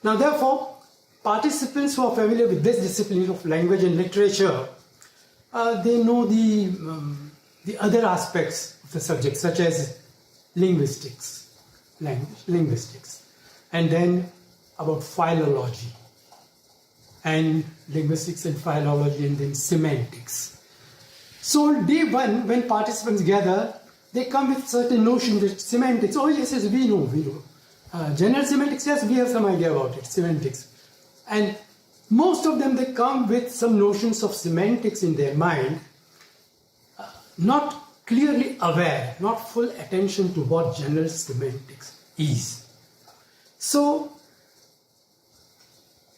Now, therefore, participants who are familiar with this discipline of language and literature, they know the other aspects of the subject, such as linguistics, and then about philology, and linguistics and philology, and then semantics. So day one, when participants gather, they come with certain notions of semantics. Oh yes, we know. General semantics, yes, we have some idea about it, semantics. And most of them, they come with some notions of semantics in their mind, not clearly aware, not full attention to what general semantics is. So,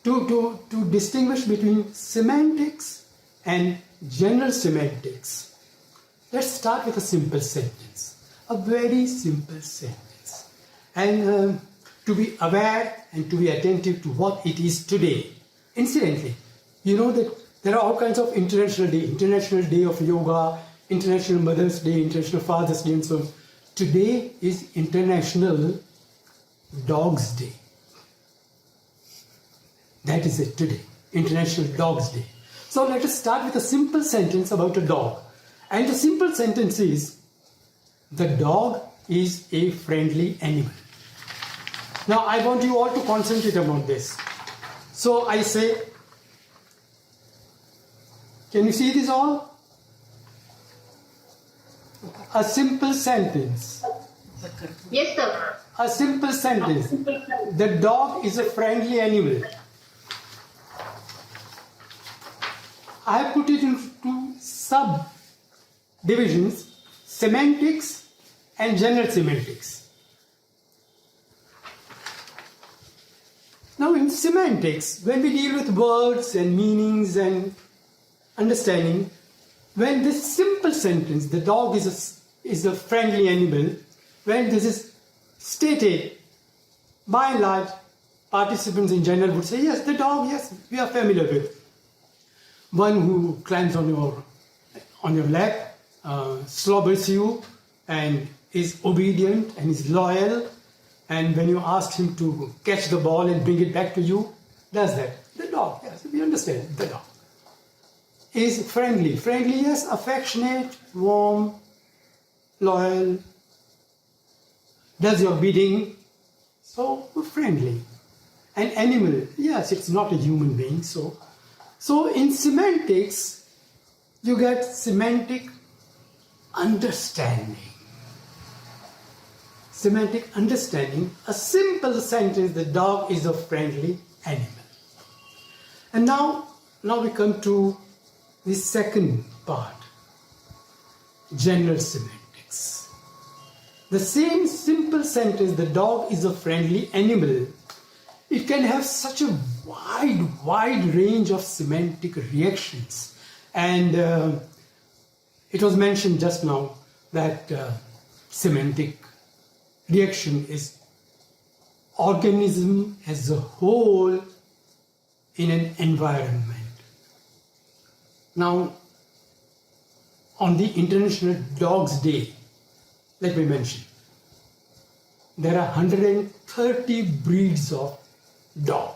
to distinguish between semantics and general semantics, let's start with a simple sentence, a very simple sentence. And to be aware and to be attentive to what it is today. Incidentally, you know that there are all kinds of International Day of Yoga, International Mother's Day, International Father's Day, and so on. Today is International Dog's Day. That is it today, International Dog's Day. So let us start with a simple sentence about a dog. And the simple sentence is, the dog is a friendly animal. Now I want you all to concentrate on this. So I say, can you see this all? A simple sentence. Yes, sir. A simple sentence. The dog is a friendly animal. I have put it into two subdivisions, semantics and general semantics. Now in semantics, when we deal with words and meanings and understanding, when this simple sentence, the dog is a friendly animal, when this is stated, by and large, participants in general would say, yes, the dog, yes, we are familiar with. One who climbs on your lap, slobbers you, and is obedient and is loyal, and when you ask him to catch the ball and bring it back to you, does that. The dog, yes, we understand, the dog is friendly. Friendly, yes, affectionate, warm, loyal, does your bidding, so friendly. An animal, yes, it's not a human being, so in semantics, you get semantic understanding. Semantic understanding, a simple sentence, the dog is a friendly animal. And now we come to the second part, general semantics. The same simple sentence, the dog is a friendly animal, it can have such a wide range of semantic reactions. And it was mentioned just now that semantic reaction is organism as a whole in an environment. Now, on the International Dogs Day, let me mention, there are 130 breeds of dog.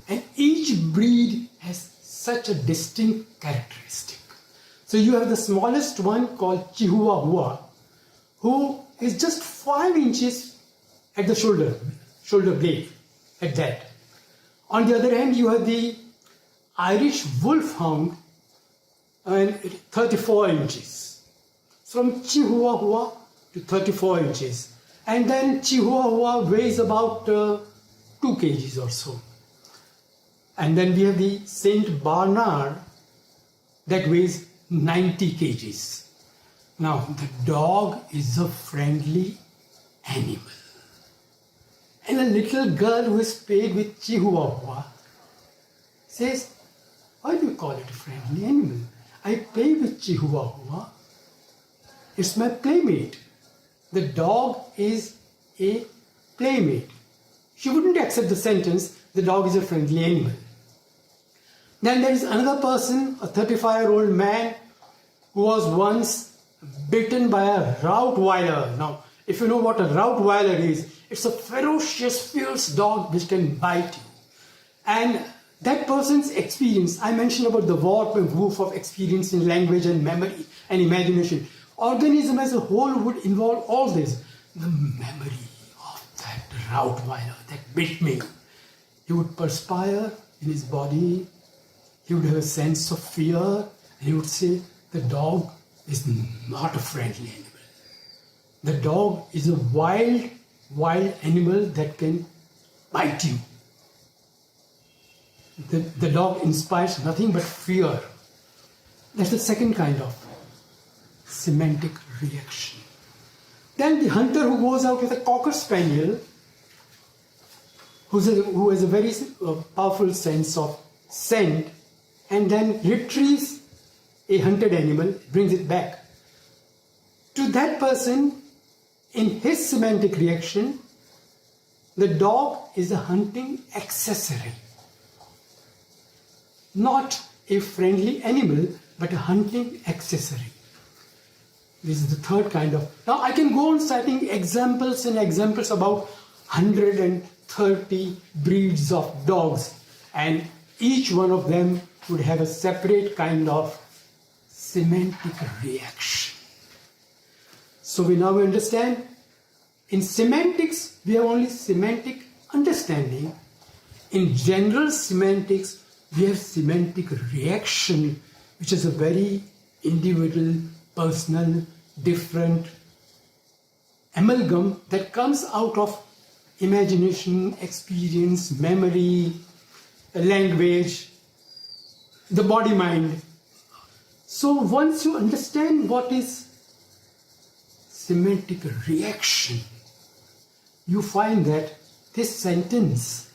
And each breed has such a distinct characteristic. So you have the smallest one called Chihuahua, who is just 5 inches at the shoulder blade, at that. On the other hand, you have the Irish Wolfhound, and 34 inches. From Chihuahua to 34 inches. And then Chihuahua weighs about 2 kgs or so. And then we have the Saint Bernard that weighs 90 kgs. Now, the dog is a friendly animal. And a little girl who is paid with Chihuahua says, why do you call it a friendly animal? I play with Chihuahua. It's my playmate. The dog is a playmate. She wouldn't accept the sentence, the dog is a friendly animal. Then there is another person, a 35-year-old man, who was once bitten by a Rottweiler. Now, If you know what a Rottweiler is, it's a ferocious, fierce dog which can bite you. And that person's experience, I mentioned about the warp and woof of experience in language and memory and imagination. Organism as a whole would involve all this. The memory of that Rottweiler that bit me. He would perspire in his body. He would have a sense of fear. And he would say, the dog is not a friendly animal. The dog is a wild animal that can bite you. The dog inspires nothing but fear. That's the second kind of semantic reaction. Then the hunter who goes out with a cocker spaniel, who has a very powerful sense of scent, and then retrieves a hunted animal, brings it back. To that person, in his semantic reaction, the dog is a hunting accessory. Not a friendly animal, but a hunting accessory. This is the third kind of. Now I can go on citing examples and examples about 130 breeds of dogs, and each one of them would have a separate kind of semantic reaction. So we now understand, in semantics, we have only semantic understanding. In general semantics, we have semantic reaction, which is a very individual, personal, different amalgam that comes out of imagination, experience, memory, language, the body-mind. So once you understand what is semantic reaction, you find that this sentence,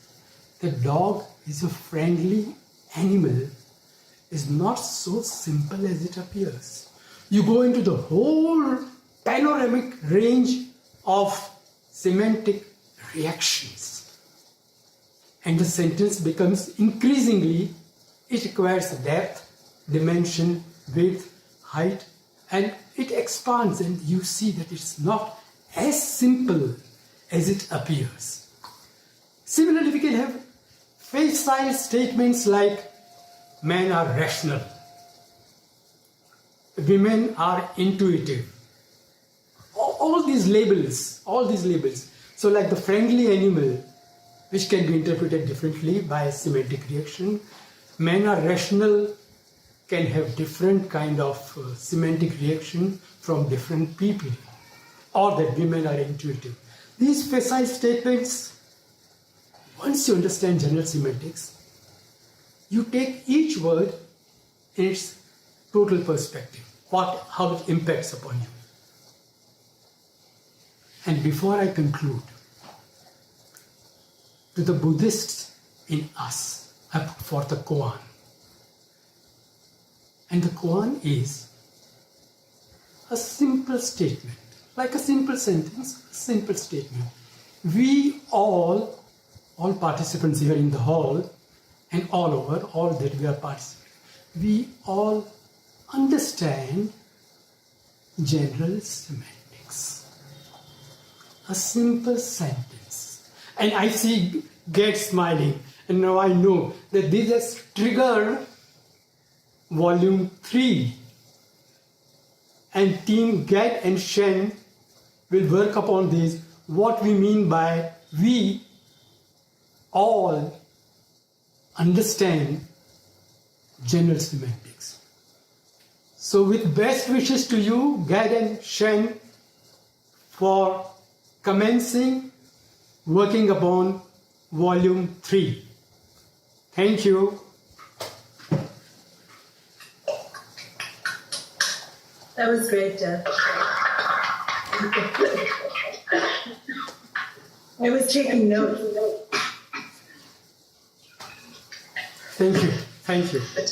the dog is a friendly animal, is not so simple as it appears. You go into the whole panoramic range of semantic reactions, and the sentence becomes increasingly, it requires depth, dimension, width, height, and it expands, and you see that it's not as simple as it appears. Similarly, we can have facile statements like men are rational, women are intuitive. All these labels. So like the friendly animal, which can be interpreted differently by semantic reaction. Men are rational can have different kind of semantic reaction from different people, or that women are intuitive. These facile statements, once you understand general semantics, you take each word in its total perspective, how it impacts upon you. And before I conclude, to the Buddhists in us, I put forth the koan. And the koan is a simple statement, like a simple sentence, a simple statement. We all participants here in the hall and all over, all that we are participating, we all understand general semantics. A simple sentence. And I see Gad smiling, and now I know that this has triggered volume 3. And team Gad and Shen will work upon this, what we mean by we all understand general semantics. So with best wishes to you, Gad and Shen, for commencing working upon volume 3. Thank you. That was great, Jeff. I was taking notes. Thank you. Thank you.